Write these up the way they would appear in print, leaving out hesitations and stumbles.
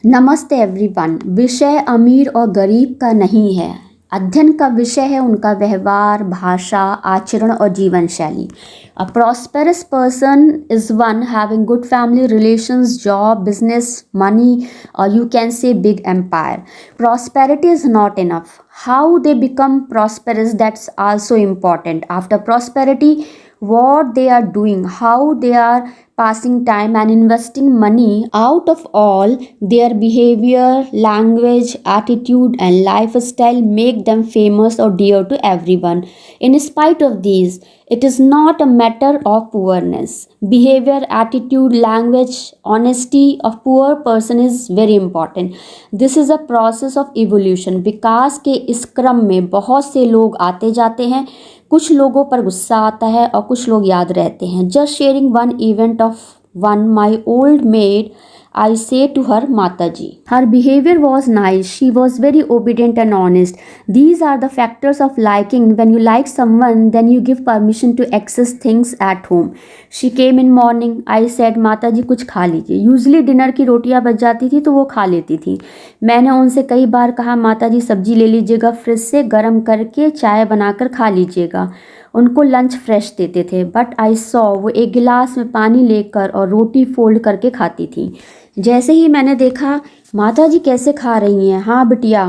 नमस्ते एवरीवन। विषय अमीर और गरीब का नहीं है, अध्ययन का विषय है उनका व्यवहार, भाषा, आचरण और जीवन शैली। A prosperous person is one having good family relations, job, business, money, और you can say big empire. Prosperity is not enough. How they become prosperous, that's also important. After prosperity, what they are doing, how they are passing time and investing money. Out of all, their behavior, language, attitude and lifestyle make them famous or dear to everyone. In spite of these, it is not a matter of poorness. Behavior, attitude, language, honesty of poor person is very important. This is a process of evolution. विकास के इस क्रम में बहुत से लोग आते जाते हैं, कुछ लोगों पर गुस्सा आता है और कुछ लोग याद रहते हैं। Just sharing one event of one my old made, I say to her, Mataji. Her behavior was nice. She was very obedient and honest. These are the factors of liking. When you like someone, then you give permission to access things at home. She came in morning. I said, Mataji कुछ खा लीजिए। Usually dinner की रोटियां बच जाती थी तो वो खा लेती थी। मैंने उनसे कई बार कहा, माताजी सब्जी ले लीजिएगा, फ्रिज से गर्म करके चाय बनाकर खा लीजिएगा। उनको लंच फ्रेश देते थे, बट आई सॉ वो एक गिलास में पानी लेकर और रोटी फोल्ड करके खाती थी। जैसे ही मैंने देखा माताजी कैसे खा रही हैं, हाँ बिटिया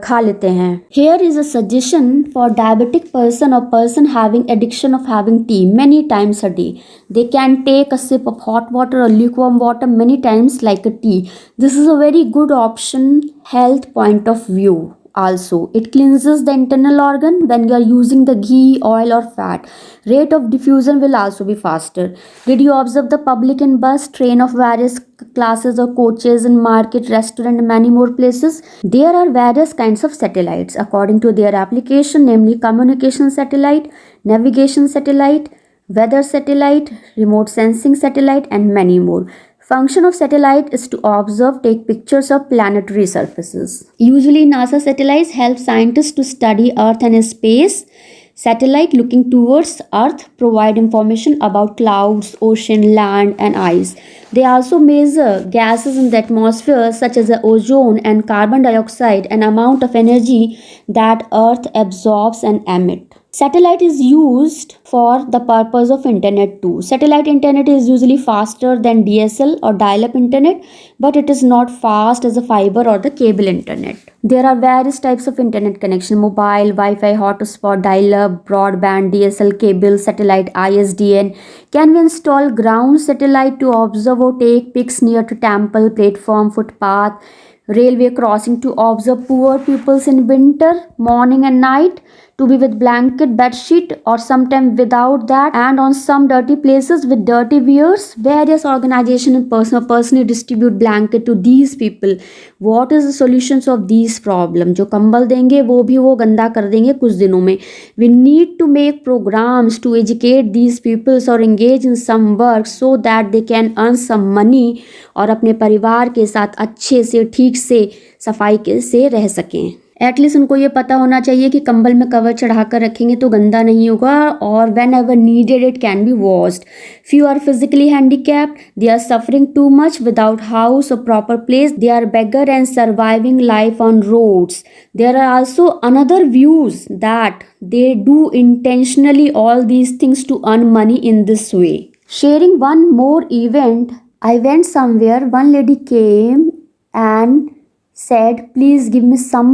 खा लेते हैं। Here is a suggestion for diabetic person और person having addiction of having tea many times a day. They can take a sip of hot water or lukewarm water many times like a tea. This is a very good option health point of view. Also, it cleanses the internal organ when you are using the ghee, oil or fat. Rate of diffusion will also be faster. Did you observe the public in bus, train of various classes or coaches in market, restaurant and many more places? There are various kinds of satellites according to their application, namely communication satellite, navigation satellite, weather satellite, remote sensing satellite and many more. Function of satellite is to observe, take pictures of planetary surfaces. Usually NASA satellites help scientists to study Earth and space. Satellite looking towards Earth provide information about clouds, ocean, land and ice. They also measure gases in the atmosphere such as the ozone and carbon dioxide and amount of energy that Earth absorbs and emits. Satellite is used for the purpose of internet too. Satellite internet is usually faster than DSL or dial-up internet, but it is not fast as a fiber or the cable internet. There are various types of internet connection: mobile, Wi-Fi, hotspot, dial-up, broadband, DSL, cable, satellite, ISDN. Can we install ground satellite to observe or take pics near to temple, platform, footpath, railway crossing to observe poor peoples in winter, morning and night, to be with blanket, bed sheet or sometime without that, and on some dirty places with dirty wears? Various organizations and personally distribute blanket to these people. What is the solutions of these problem? जो कंबल देंगे वो भी वो गंदा कर देंगे कुछ दिनों में. We need to make programs to educate these peoples or engage in some work so that they can earn some money और अपने परिवार के साथ अच्छे से ठीक से सफाई से रह सकें. एटलीस्ट उनको ये पता होना चाहिए कि कंबल में कवर चढ़ा कर रखेंगे तो गंदा नहीं होगा और whenever needed it can be washed. Few are physically handicapped, they are suffering too much without house और proper place, they are beggar and surviving life on roads. There are also another views that they do intentionally all these things to earn money in this way. Sharing one more event, I went somewhere, one lady came and said, please give me some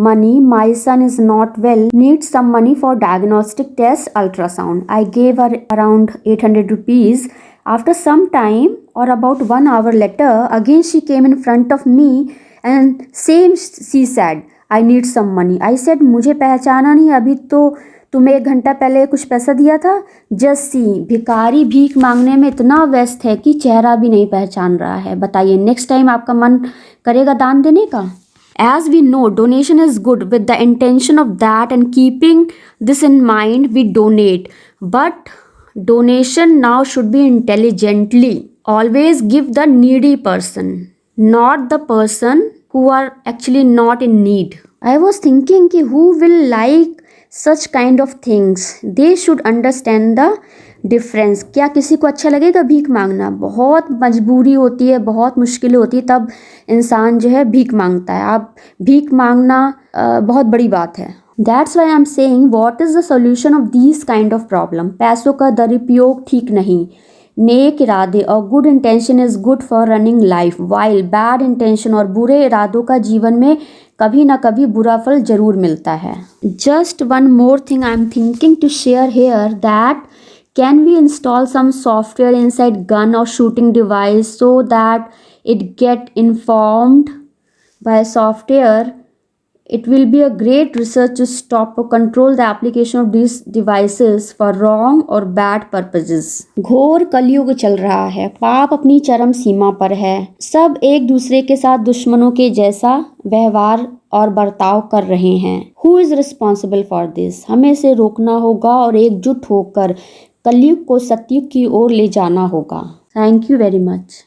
money, my son is not well, needs some money for diagnostic test, ultrasound. I gave her around 800 rupees. After some time or about 1 hour later, again she came in front of me and same she said, I need some money. I said, मुझे पहचाना नहीं, अभी तो तुम्हें 1 घंटा पहले कुछ पैसा दिया था. जस्ट सी, भिखारी भीख मांगने में इतना व्यस्त है कि चेहरा भी नहीं पहचान रहा है. बताइए, नेक्स्ट टाइम आपका मन करेगा दान देने का? As we know, donation is good. With the intention of that and keeping this in mind, we donate. But donation now should be intelligently. Always give the needy person, not the person who are actually not in need. I was thinking ki who will like such kind of things? They should understand the difference. क्या किसी को अच्छा लगेगा भीख मांगना? बहुत मजबूरी होती है, बहुत मुश्किलें होती है, तब इंसान जो है भीख मांगता है। आप भीख मांगना बहुत बड़ी बात है। That's why I am saying what is the solution of these kind of problem. पैसों का दुरुपयोग ठीक नहीं। नेक इरादे और good intention is good for running life, while bad intention और बुरे इरादों का जीवन में कभी ना कभी बुरा फल जरूर मिलता है। Just one more thing I am thinking to share here, that can we install some software inside gun or shooting device so that it get informed by software? It will be a great research to stop or control the application of these devices for wrong or bad purposes. घोर कलयुग चल रहा है, पाप अपनी चरम सीमा पर है, सब एक दूसरे के साथ दुश्मनों के जैसा व्यवहार और बर्ताव कर रहे हैं। Who is responsible for this? हमें इसे रोकना होगा और एकजुट होकर कलयुग को सतयुग की ओर ले जाना होगा। Thank you very much.